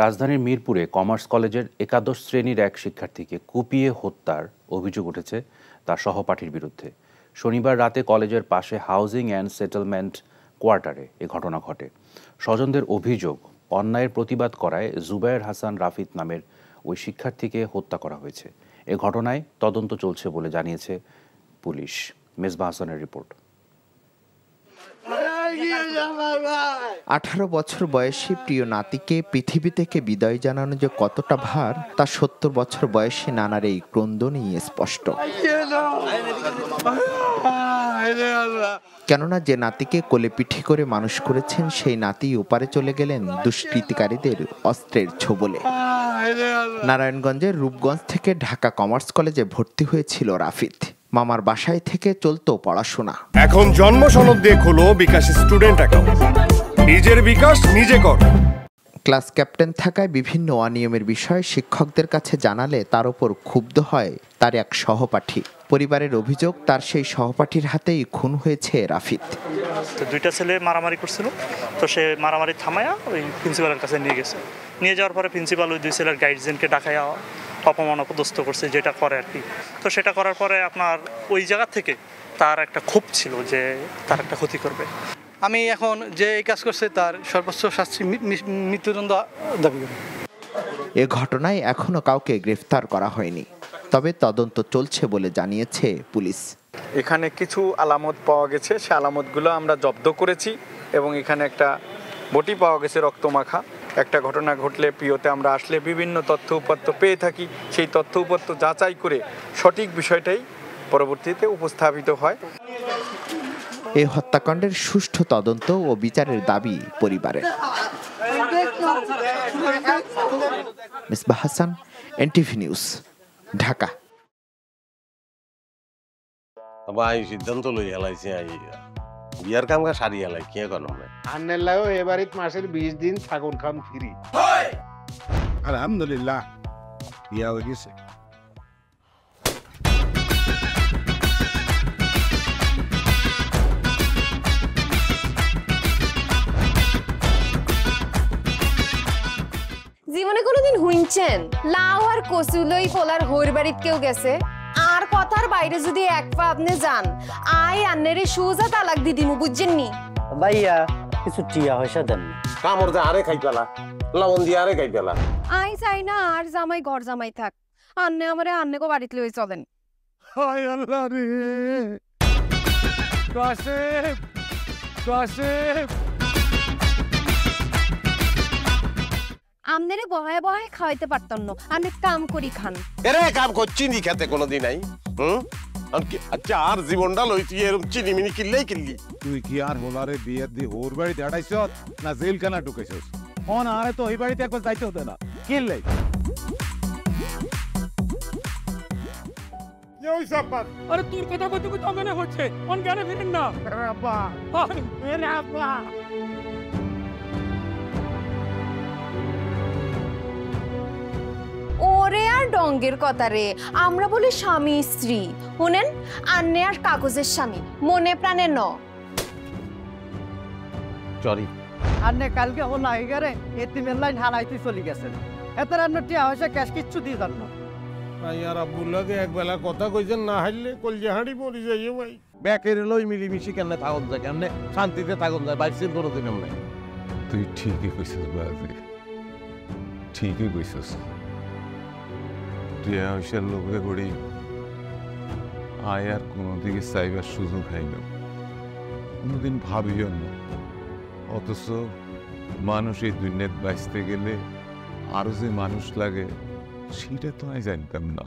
রাজধানীর মিরপুরে কমার্স কলেজের একাদশ শ্রেণীর এক শিক্ষার্থীকে কুপিয়ে হত্যার অভিযোগ উঠেছে তার সহপাঠীর বিরুদ্ধে। শনিবার রাতে কলেজের পাশে হাউজিং অ্যান্ড সেটেলমেন্ট কোয়ার্টারে এ ঘটনা ঘটে। স্বজনদের অভিযোগ, অন্যায়ের প্রতিবাদ করায় জুবায়ের হাসান রাফিদ নামের ওই শিক্ষার্থীকে হত্যা করা হয়েছে। এ ঘটনায় তদন্ত চলছে বলে জানিয়েছে পুলিশ। মেজবা হাসানের রিপোর্ট। 18 বছর বয়সী প্রিয় নাতিকে পৃথিবী থেকে বিদায় জানানো যে কতটা ভার তা 70 বছর বয়সী নানার এই ক্রন্দনেই স্পষ্ট। কেননা যে নাতিকে কোলে পিঠে করে মানুষ করেছেন সেই নাতি ওপারে চলে গেলেন দুষ্কৃতিকারীদের অস্ত্রের ছোবলে। নারায়ণগঞ্জের রূপগঞ্জ থেকে ঢাকা কমার্স কলেজে ভর্তি হয়েছিল রাফিদ। মামার বাসায় থেকে চলতো পড়াশোনা। এখন জন্ম সনদ দিয়ে খোলো বিকাশ স্টুডেন্ট অ্যাকাউন্ট, নিজের বিকাশ নিজে কর। ক্লাস ক্যাপ্টেন থাকায় বিভিন্ন অনিয়মের বিষয় শিক্ষকদের কাছে জানালে তার উপর ক্ষুব্ধ হয় তার এক সহপাঠী। পরিবারের অভিযোগ, তার সেই সহপাঠীর হাতেই খুন হয়েছে রাফিদ। তো দুইটা ছেলে মারামারি করছিল, তো সে মারামারি থামায়া ওই প্রিন্সিপালের কাছে নিয়ে গেছে। নিয়ে যাওয়ার পরে প্রিন্সিপাল ওই দুই ছেলের গাইডজেনকে ডাকাইয়া অপমান অপদস্থ করছে, যেটা করে আর কি। তো সেটা করার পরে আপনার ওই জায়গা থেকে তার একটা ক্ষোভ ছিল যে তার একটা ক্ষতি করবে। আমি এখন যে এই কাজ করছে তার সর্বোচ্চ শাস্তি মৃত্যুদণ্ড দাবি করি। এ ঘটনায় এখনো কাউকে গ্রেফতার করা হয়নি, তবে তদন্ত চলছে বলে জানিয়েছে পুলিশ। এখানে কিছু আলামত পাওয়া গেছে, সে আলামতগুলো আমরা জব্দ করেছি এবং এখানে একটা বটি পাওয়া গেছে রক্তমাখা। একটা ঘটনা ঘটলে প্রিয়তে আমরা আসলে বিভিন্ন তথ্য উপাত্ত পেয়ে থাকি, সেই তথ্য উপাত্ত যাচাই করে সঠিক বিষয়টাই পরবর্তীতে উপস্থাপিত হয়। এই হত্যাকাণ্ডের সুষ্ঠু তদন্ত ও বিচারের দাবি পরিবারের। Mezba Hasan, NTV news, Dhaka. ভাই সিদ্ধান্ত লই হেলাইছে বিয়ার কাম সারি হেলাই কি এখন আন্নের লাগো এবারিত মাসের 20 দিন থাকুন খান ফ্রি। আলহামদুলিল্লাহ বিয়া হয়ে গেছে। জীবনে কোনোদিন হুইনছেন লাউ আর কচুলই পোলার হোর বাড়িত কেউ গেছে? আর কথার বাইরে যদি এক পা আপনি যান, আই আন্নেরে সুজা তালাক দি দিমু, বুঝছেন নি? ভাইয়া কিছু টিয়া পয়সা দেন। কামড় দে আরে খাই পেলা, লবণ দিয়ে আরে খাই পেলা। আই চাই না আর জামাই ঘর জামাই থাক, আন্নে আমারে আন্নেকো বাড়িতে লই চলেন। হায় আল্লাহ রে, কাশেম কাশেম আমনেরে বহায় বহায় খাওয়াইতে পারতাম না, আমি কাম করি খান। এরে কাম করছি নি খেতে কোনোদিন নাই। আচ্ছা আর জীবনটা লই তুই এরকম চিনিমিনি কিনলেই কিনলি। তুই কি আর হোলারে বিয়ের দি হোর বাড়িতে আড়াইছ না জেলখানা ঢুকেছিস? অন আরে তো ওই বাড়িতে একবার যাইতে হতো না, কিনলে আরে তোর কথা কইতে কইতে মনে হচ্ছে অন জ্ঞানে ফিরেন না। আব্বা আরে আব্বা, ওরে আর ডঙ্গের কথা রে, আমরা বলি স্বামী স্ত্রী। শুনেন, আন্নে আর কাগজের স্বামী, মনে প্রাণে ন। সরি আন্নে কালকে হল আইগারে এতিমের লাইন হালাইতে চলে গেছেন। এত রান্না টিয়া পয়সা ক্যাশ কিচ্ছু দিয়ে যান না। ভাই আর আব্বুল্লাহকে একবেলা কথা কইছেন, না হারলে কলজে হাঁড়ি পড়ি যাইও ভাই। ব্যাকের লই মিলিমিশি কেমনে থাকুন যায়, কেমনে শান্তিতে থাকুন যায়, বাইসির কোনোদিন নাই। তুই ঠিকই কইছিস বাজে, ঠিকই কইছিস। টিয়া পয়সার লোভে করি আয় আর কোনোদিকে চাইবার সুযোগ হয় না, কোনোদিন ভাবিও না। অথচ মানুষ এই দুনিয়ায় বাঁচতে গেলে আরো যে মানুষ লাগে সেটা তো আমি জানতাম না।